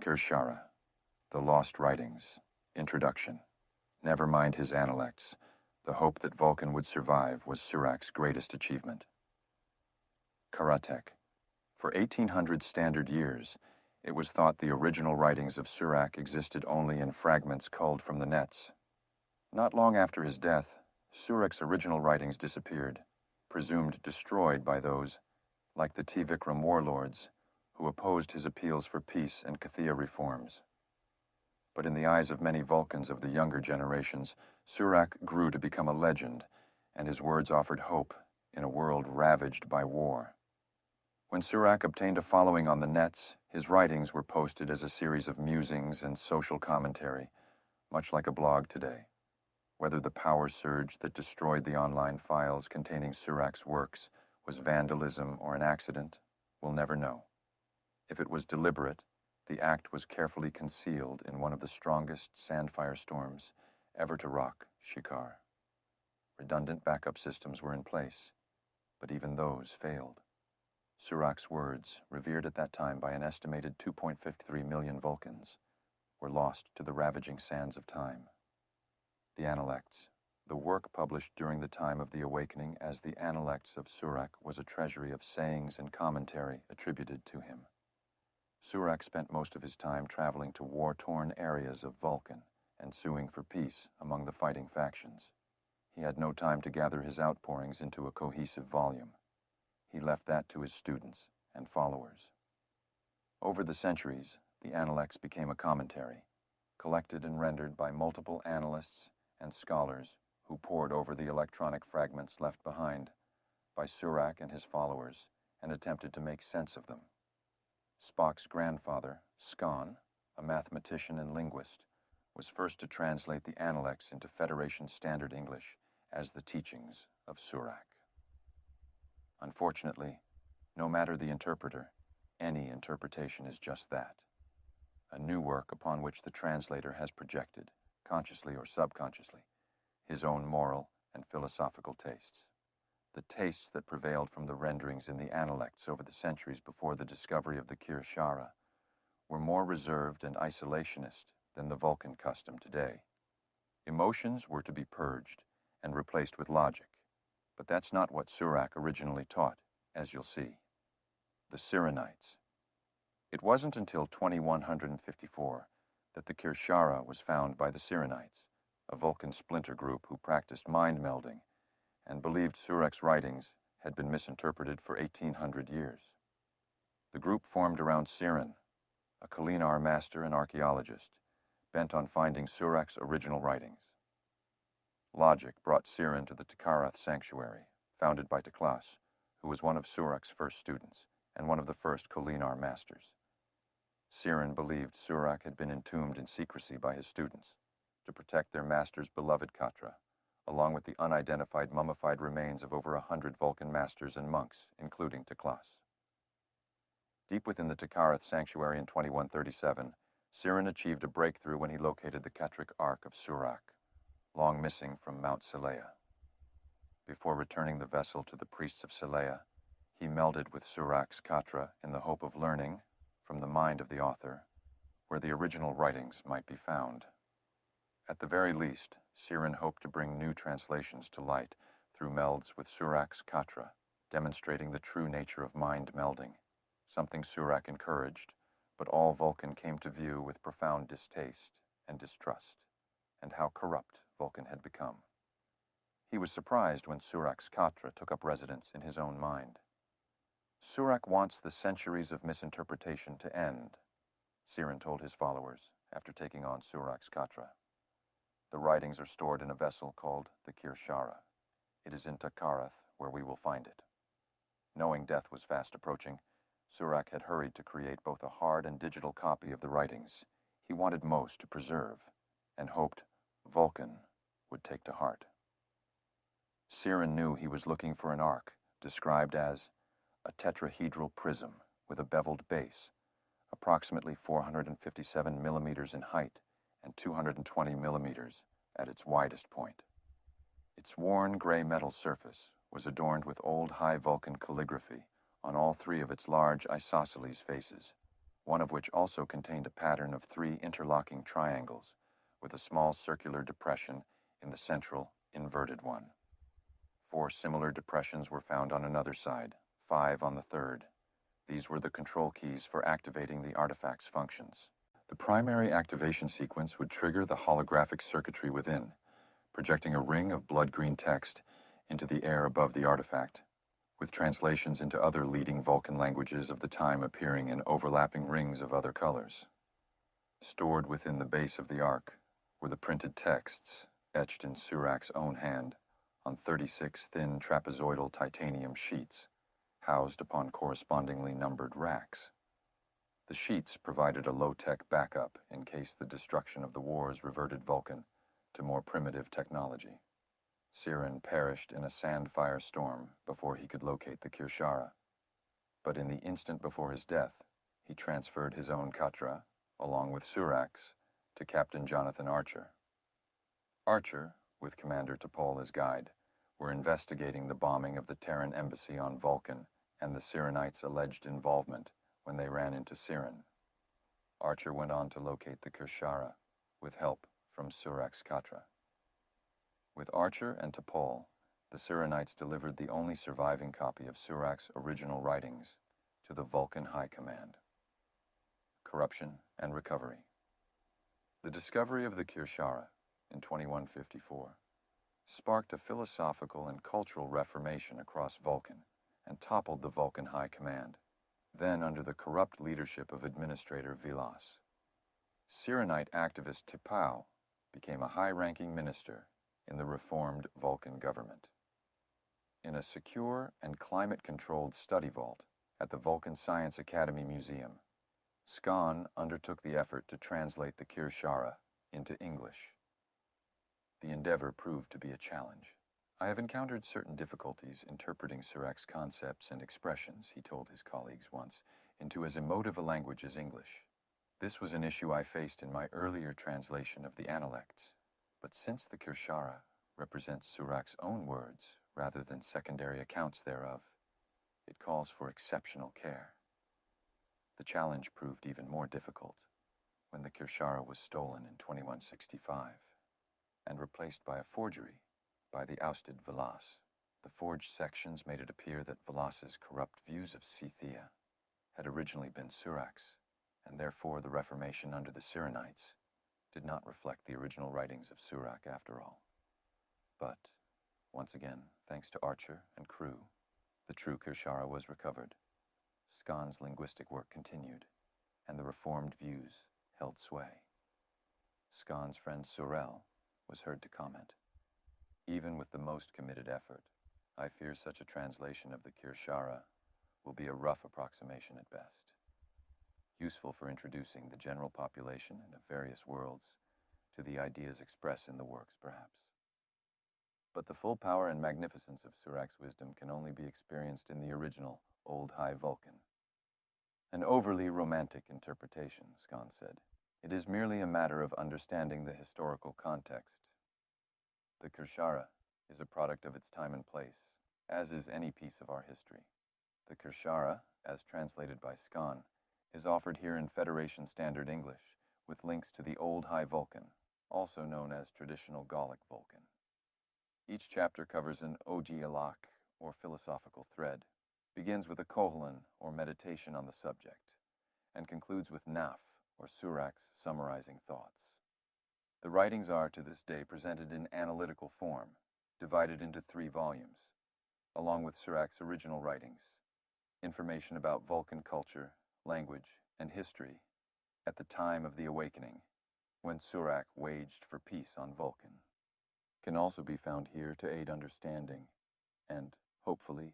Kir'Shara, The Lost Writings, Introduction. Never mind his analects. The hope that Vulcan would survive was Surak's greatest achievement. Karatek. For 1800 standard years, it was thought the original writings of Surak existed only in fragments culled from the nets. Not long after his death, Surak's original writings disappeared, presumed destroyed by those, like the T-Vikram warlords, who opposed his appeals for peace and Kathia reforms. But in the eyes of many Vulcans of the younger generations, Surak grew to become a legend, and his words offered hope in a world ravaged by war. When Surak obtained a following on the nets, his writings were posted as a series of musings and social commentary, much like a blog today. Whether the power surge that destroyed the online files containing Surak's works was vandalism or an accident, we'll never know. If it was deliberate, the act was carefully concealed in one of the strongest sandfire storms ever to rock Shikar. Redundant backup systems were in place, but even those failed. Surak's words, revered at that time by an estimated 2.53 million Vulcans, were lost to the ravaging sands of time. The Analects, the work published during the time of the Awakening as the Analects of Surak, was a treasury of sayings and commentary attributed to him. Surak spent most of his time traveling to war-torn areas of Vulcan and suing for peace among the fighting factions. He had no time to gather his outpourings into a cohesive volume. He left that to his students and followers. Over the centuries, the Analects became a commentary, collected and rendered by multiple analysts and scholars who pored over the electronic fragments left behind by Surak and his followers and attempted to make sense of them. Spock's grandfather, Skan, a mathematician and linguist, was first to translate the Analects into Federation Standard English as the teachings of Surak. Unfortunately, no matter the interpreter, any interpretation is just that. A new work upon which the translator has projected, consciously or subconsciously, his own moral and philosophical tastes. The tastes that prevailed from the renderings in the Analects over the centuries before the discovery of the Kir'Shara were more reserved and isolationist than the Vulcan custom today. Emotions were to be purged and replaced with logic, but that's not what Surak originally taught, as you'll see. The Cyrenites. It wasn't until 2154 that the Kir'Shara was found by the Cyrenites, a Vulcan splinter group who practiced mind melding and believed Surak's writings had been misinterpreted for 1800 years. The group formed around Sirin, a Kalinar master and archaeologist, bent on finding Surak's original writings. Logic brought Sirin to the Takarath sanctuary, founded by Toklas, who was one of Surak's first students and one of the first Kalinar masters. Sirin believed Surak had been entombed in secrecy by his students to protect their master's beloved Katra, along with the unidentified mummified remains of over 100 Vulcan masters and monks, including Toklas. Deep within the Takarath sanctuary in 2137, Sirin achieved a breakthrough when he located the Katric Ark of Surak, long missing from Mount Selea. Before returning the vessel to the priests of Selea, he melded with Surak's Katra in the hope of learning, from the mind of the author, where the original writings might be found. At the very least, Sirin hoped to bring new translations to light through melds with Surak's Katra, demonstrating the true nature of mind melding, something Surak encouraged, but all Vulcan came to view with profound distaste and distrust, and how corrupt Vulcan had become. He was surprised when Surak's Katra took up residence in his own mind. Surak wants the centuries of misinterpretation to end, Sirin told his followers after taking on Surak's Katra. The writings are stored in a vessel called the Kir'Shara. It is in Takarath where we will find it. Knowing death was fast approaching, Surak had hurried to create both a hard and digital copy of the writings he wanted most to preserve, and hoped Vulcan would take to heart. Sirin knew he was looking for an ark, described as a tetrahedral prism with a beveled base, approximately 457 millimeters in height and 220 millimeters at its widest point. Its worn gray metal surface was adorned with old High Vulcan calligraphy on all three of its large isosceles faces, one of which also contained a pattern of 3 interlocking triangles with a small circular depression in the central, inverted one. 4 similar depressions were found on another side, 5 on the third. These were the control keys for activating the artifact's functions. The primary activation sequence would trigger the holographic circuitry within, projecting a ring of blood-green text into the air above the artifact, with translations into other leading Vulcan languages of the time appearing in overlapping rings of other colors. Stored within the base of the ark were the printed texts, etched in Surak's own hand, on 36 thin trapezoidal titanium sheets, housed upon correspondingly numbered racks. The sheets provided a low-tech backup in case the destruction of the wars reverted Vulcan to more primitive technology. Siren perished in a sand firestorm before he could locate the Kir'Shara, but in the instant before his death, he transferred his own Katra, along with Surak's, to Captain Jonathan Archer. Archer, with Commander T'Pol as guide, were investigating the bombing of the Terran embassy on Vulcan and the Sirenites' alleged involvement when they ran into Siren. Archer went on to locate the Kir'Shara, with help from Surak's Katra. With Archer and T'Pol, the Sirenites delivered the only surviving copy of Surak's original writings to the Vulcan High Command. Corruption and recovery. The discovery of the Kir'Shara in 2154 sparked a philosophical and cultural reformation across Vulcan and toppled the Vulcan High Command, then under the corrupt leadership of Administrator Vilas. Sirenite activist T'Pau became a high-ranking minister in the reformed Vulcan government. In a secure and climate-controlled study vault at the Vulcan Science Academy Museum, Skan undertook the effort to translate the Kir'Shara into English. The endeavor proved to be a challenge. I have encountered certain difficulties interpreting Surak's concepts and expressions, he told his colleagues once, into as emotive a language as English. This was an issue I faced in my earlier translation of the Analects, but since the Kir'Shara represents Surak's own words rather than secondary accounts thereof, it calls for exceptional care. The challenge proved even more difficult when the Kir'Shara was stolen in 2165 and replaced by a forgery by the ousted Vilas. The forged sections made it appear that Vilas's corrupt views of Scythia had originally been Surak's, and therefore the Reformation under the Sirenites did not reflect the original writings of Surak after all. But, once again, thanks to Archer and crew, the true Kir'Shara was recovered. Skan's linguistic work continued, and the reformed views held sway. Skan's friend Sorel was heard to comment, "Even with the most committed effort, I fear such a translation of the Kir'Shara will be a rough approximation at best. Useful for introducing the general population of various worlds to the ideas expressed in the works, perhaps. But the full power and magnificence of Surak's wisdom can only be experienced in the original Old High Vulcan." An overly romantic interpretation, Skan said. It is merely a matter of understanding the historical context. The Kir'Shara is a product of its time and place, as is any piece of our history. The Kir'Shara, as translated by Skan, is offered here in Federation Standard English, with links to the Old High Vulcan, also known as Traditional Gallic Vulcan. Each chapter covers an ogialach, or philosophical thread, begins with a kohelan, or meditation on the subject, and concludes with naf, or Surak's summarizing thoughts. The writings are, to this day, presented in analytical form, divided into 3 volumes, along with Surak's original writings, information about Vulcan culture, language, and history at the time of the awakening, when Surak waged for peace on Vulcan, can also be found here to aid understanding and, hopefully,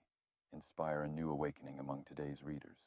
inspire a new awakening among today's readers.